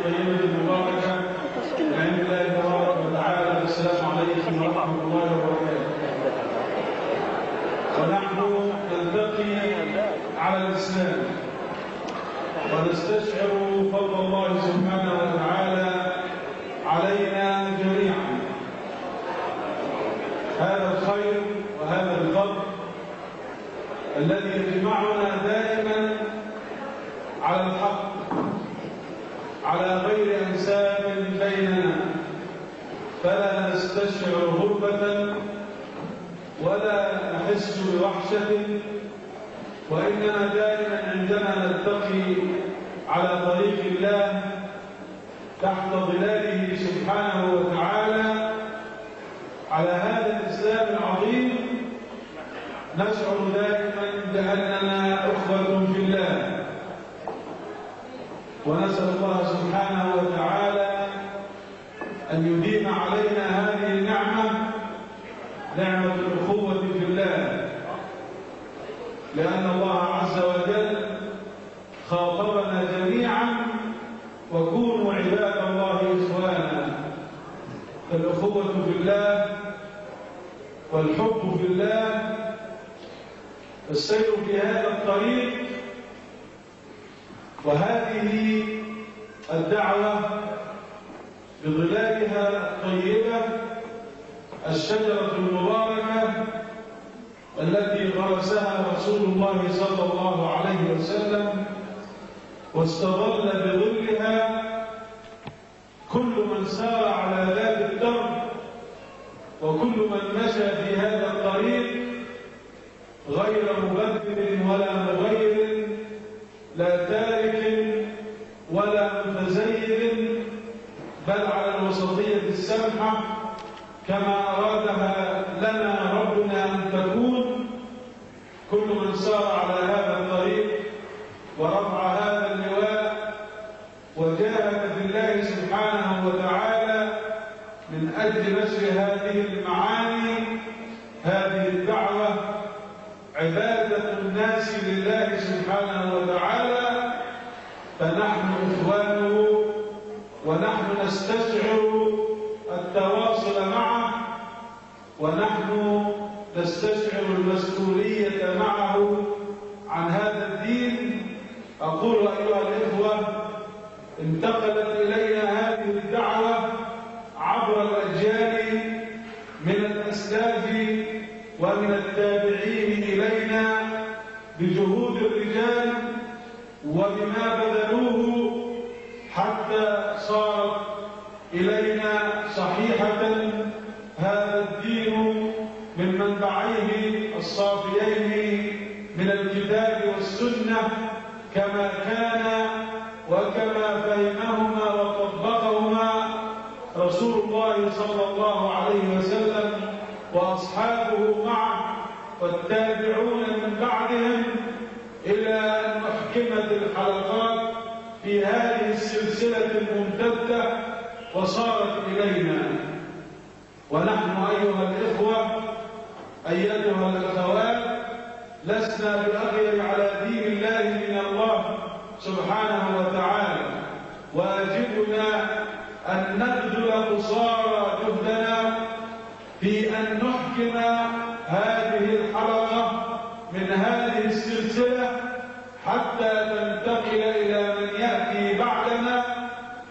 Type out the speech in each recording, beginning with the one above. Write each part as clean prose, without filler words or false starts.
الطيبة المباركة عند الله تبارك وتعالى. السلام عليكم ورحمة الله وبركاته. ونحن نلتقي على الإسلام ونستشعر فضل الله سبحانه وتعالى علينا جميعا. هذا الخير وهذا الفضل الذي يجمعنا دائما على الحق على غير أنساب بيننا، فلا نستشعر غربة ولا نحس بوحشة، وإننا دائما عندما نلتقي على طريق الله تحت ظلاله سبحانه وتعالى على هذا الإسلام العظيم نشعر دائما بأننا أخوة في الله، ونسأل الله سبحانه وتعالى أن يديم علينا هذه النعمة، نعمة الأخوة في الله، لأن الله عز وجل خاطبنا جميعا وكونوا عباد الله إخوانا. فالأخوة في الله والحب في الله، السير في هذا الطريق وهذه الدعوة بظلالها الطيبة، الشجرة المباركة التي غرسها رسول الله صلى الله عليه وسلم واستظل بظلها كل من سار على ذات الدرب وكل من مشى في هذا الطريق غير مبذر ولا مغير، لا تارك ولا متزيد، بل على الوسطية السمحة كما أرادها لنا ربنا أن تكون. كل من سار على هذا الطريق ورفع هذا اللواء وجاهد في الله سبحانه وتعالى من أجل نشر هذه المعاني، هذه الدعوة، عبادة الناس لله سبحانه وتعالى، فنحن إخوانه ونحن نستشعر التواصل معه، ونحن نستشعر المسؤولية معه عن هذا الدين. أقول أيها الإخوة، انتقلت إلينا هذه الدعوة عبر الأجيال من الأسلاف ومن التابعين إلينا بجهود الرجال وبما بذلوه حتى صارت إلينا صحيحة هذا الدين من منبعيه الصافيين من الكتاب والسنة كما كان وكما فهمهما وطبقهما رسول الله صلى الله عليه وسلم وأصحابه معه والتابعون من بعدهم، إلى أن أحكمت الحلقات في هذه السلسلة الممتدة وصارت إلينا. ونحن أيها الإخوة أيتها الأخوات لسنا بأغير على دين الله من الله سبحانه وتعالى، واجبنا أن نبذل قصارى جهدنا في أن نحكم هذه الحلقة من هذه السلسلة حتى تنتقل إلى من يأتي بعدنا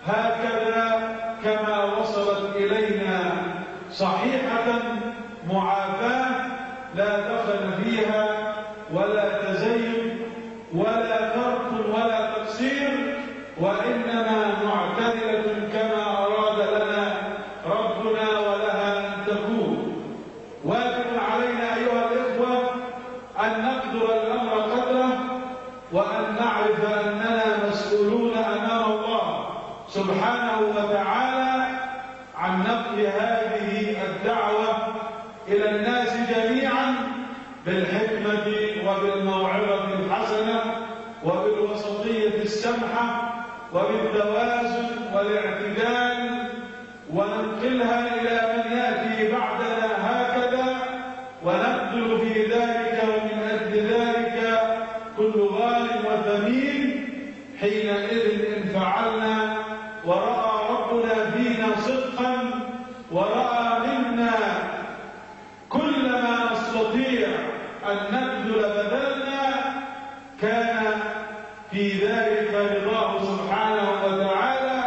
هكذا كما وصلت إلينا صحيحة معافاة لا دخل فيها ولا تزين ولا ترك ولا تقصير، وإنما معتدلة كما أراد لنا ربنا ولها أن تكون. واجب علينا أيها الإخوة أن نقدر الأمر قدره، وأن نعرف أننا مسؤولون أمام الله سبحانه وتعالى عن نقل هذه الدعوة إلى الناس جميعا بالحكمة وبالموعظة الحسنة وبالوسطية السمحة وبالتوازن والاعتدال، وننقلها إلى من يأتي بعدنا هكذا، ونبذل في ذلك ومن أجل ذلك كل غال وثمين حينئذ إن فعلنا ورأى ربنا فينا صدقا ورأى منا كل ما نستطيع أن نبذل بذلنا، كان في ذلك رضاه سبحانه وتعالى،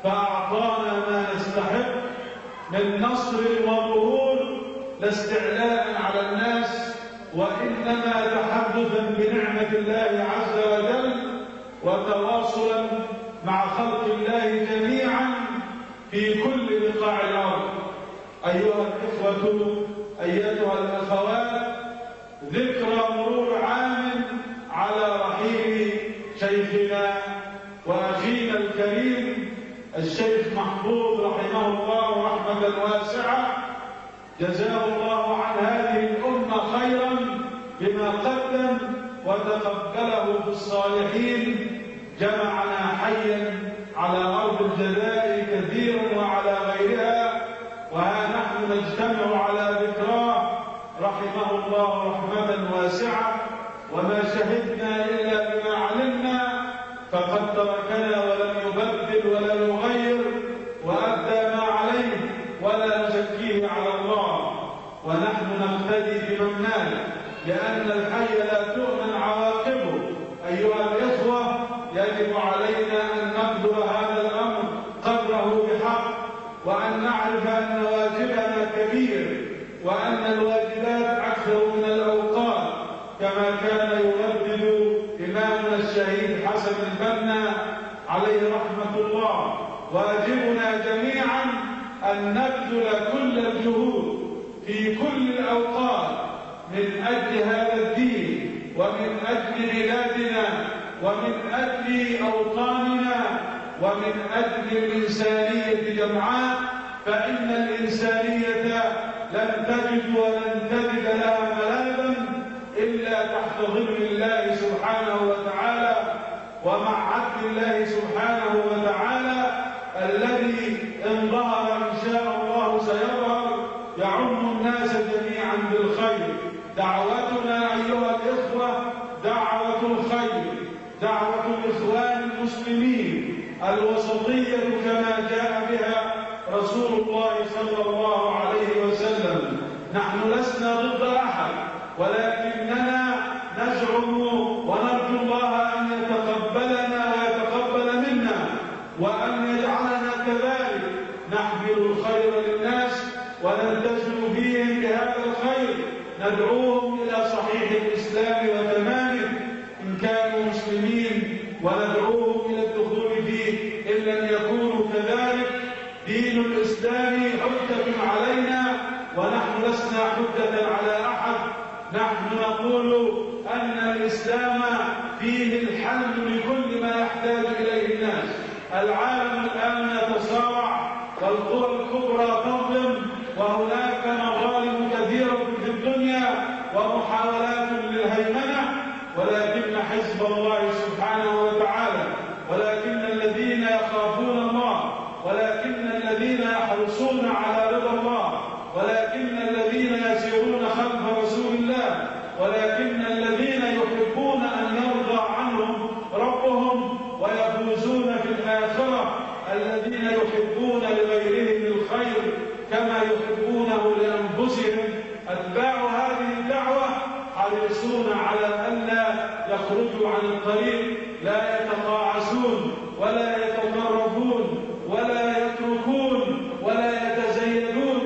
فأعطانا ما نستحق من نصر وظهور، لا استعلاء على الناس، وإنما تحدثا بنعمة الله عز وجل وتواصلا مع خلق الله جميعا في كل بقاع الأرض. أيها الإخوة، أيتها الأخوات، ذكرى مرور عام على رحيل شيخنا وأخينا الكريم الشيخ محفوظ رحمه الله رحمة واسعة، جزاه الله عن هذه الأمة خيرا بما قدم وتقبله بالصالحين. جمعنا حيا على أرض الجزائر كثيرا وعلى غيرها، وها نحن نجتمع على ذكراه رحمه الله رحمة واسعة، وما شهدنا إلا بما علمنا، فقد تركنا ولم يبدل ولا يغير وأدى ما عليه ولا نزكيه على الله، ونحن نقتدي بمن مات، لأن الحي لا تؤمن عواقبه. أيها الإخوة، يجب علينا أن نقدر هذا الأمر قدره بحق، وأن نعرف أن واجبنا كبير، وأن الواجبات أكثر من الأوقات، كما كان يردد إمامنا الشهيد حسن البنا عليه رحمة الله. واجبنا جميعا أن نبذل كل الجهود في كل الأوقات من أجل هذا الدين، ومن أجل بلادنا، ومن أجل أوطاننا، ومن أجل الإنسانية جمعاء، فإن الإنسانية لن تجد ولن تجد لها ملاذا إلا تحت ظل الله سبحانه وتعالى، ومع عدل الله سبحانه وتعالى الذي إن ظهر إن شاء الله سيظهر، يعم الناس جميعا بالخير. دعوتنا أيها الإخوة دعوة الخير، دعوة الإخوان المسلمين الوسطية كما جاء بها رسول الله صلى الله عليه وسلم. نحن لسنا ضد أحد، ولكننا نزعم ونرجو الله أن يتقبلنا ويتقبل منا، وأن يجعلنا كذلك نحمل الخير للناس ونلتزم فيهم بهذا الخير، ندعوهم إلى صحيح الإسلام وتمامه إن كانوا مسلمين، وندعوهم إلى الدخول فيه إن لم يكونوا كذلك. دين الإسلام حجة علينا، ونحن لسنا حجة على أحد. نحن نقول أن الإسلام فيه الحل لكل ما يحتاج إليه الناس. العالم الآن يتصارع، والقوى الكبرى تظلم، وهناك مظالم كثيرة في الدنيا ومحاولات للهيمنة، ولكن حزب الله سبحانه وتعالى، ولكن الذين يخافون الله، ولكن الذين يحرصون على رضا الله، ولكن الذين يسيرون خلف رسول الله، ولكن الذين يحبون أن يرضى عنهم ربهم ويفوزون في الآخرة، الذين يحبون لغيرهم الخير كما يحبونه لأنفسهم. أتباع هذه الدعوة حريصون على أن لا يخرجوا عن الطريق، لا يتقاعسون ولا يتقربون ولا يتركون ولا يتزيدون،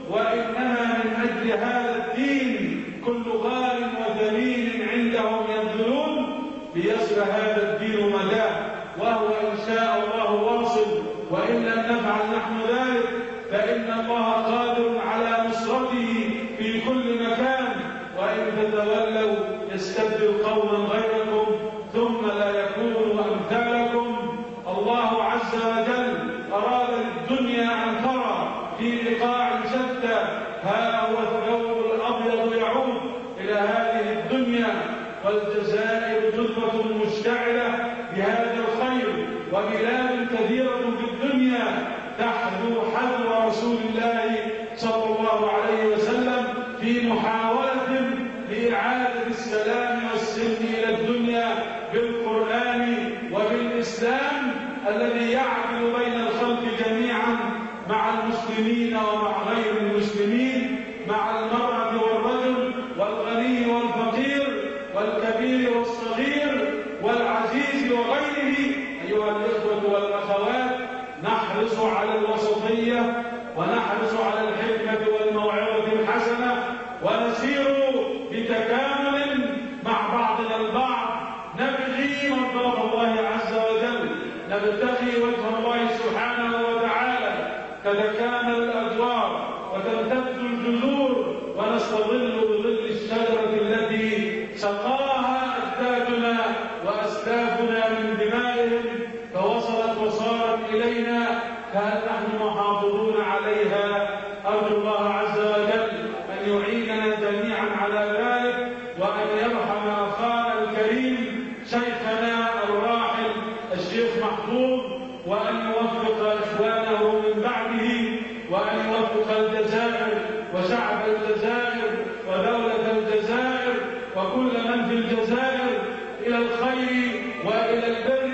وإنما من أجل هذا الدين كل غال وثمين عندهم يبذلون ليصل هذا الدين مداه، وهو إن شاء الله واصل. وإن لم نفعل نحن ذلك فإن الله قادر على نصرته في كل مكان، وإن تتولوا يستبدل قوما غيركم ثم لا يكونوا أمثالكم. الله عز وجل أراد للدنيا أن ترى في بقاع شتى، ها هو الثوب الأبيض يعود إلى هذه الدنيا، والجزائر جذبة مشتعلة بهذا الخير، وبلاد كثيرة في الدنيا تحذو حذو رسول الله صلى الله عليه وسلم في محاولة لإعادة السلام والسلم إلى الدنيا بالقرآن وبالإسلام الذي يعلم يعدل بين الخلق جميعا، مع المسلمين ومع غير المسلمين، مع المرأة والرجل، والغني والفقير، والكبير والصغير، والعزيز وغيره. أيها الإخوة والأخوات، نحرص على الوسطية، ونحرص على الحكمة والموعظة الحسنة، ونسير بتكامل مع بعضنا البعض، نبغي مرضاة الله عز وجل، نبتغي وجه الله سبحانه وتعالى، تتكامل الأدوار وتمتد الجذور، ونستظل بظل الشجرة التي سقاها أجدادنا وأسلافنا من دمائهم، فوصلت وصارت إلينا، فهل نحن محافظون عليها؟ أرجو الله عز وجل أن يعيننا جميعا على ذلك، وأن يرحم أخانا الكريم شيخنا الراحل الشيخ محفوظ، وأن يوفق إخوانه من بعده، وأن يوفق الجزائر وشعب الجزائر ودولة الجزائر وكل من في الجزائر إلى الخير وإلى البر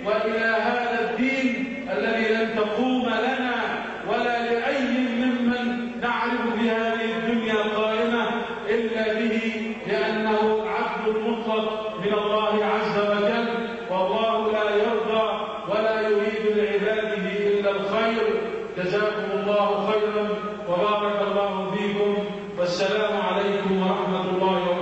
وإلى هذا الدين الذي لن تقوم لنا ولا لأي ممن نعرف في هذه الدنيا قائمة إلا به، لأنه العبد المطلق من الله عز وجل، والله لا يرضى ولا يريد لعباده إلا الخير. جزاكم الله خيرا وبارك الله فيكم، والسلام عليكم ورحمة الله وبركاته.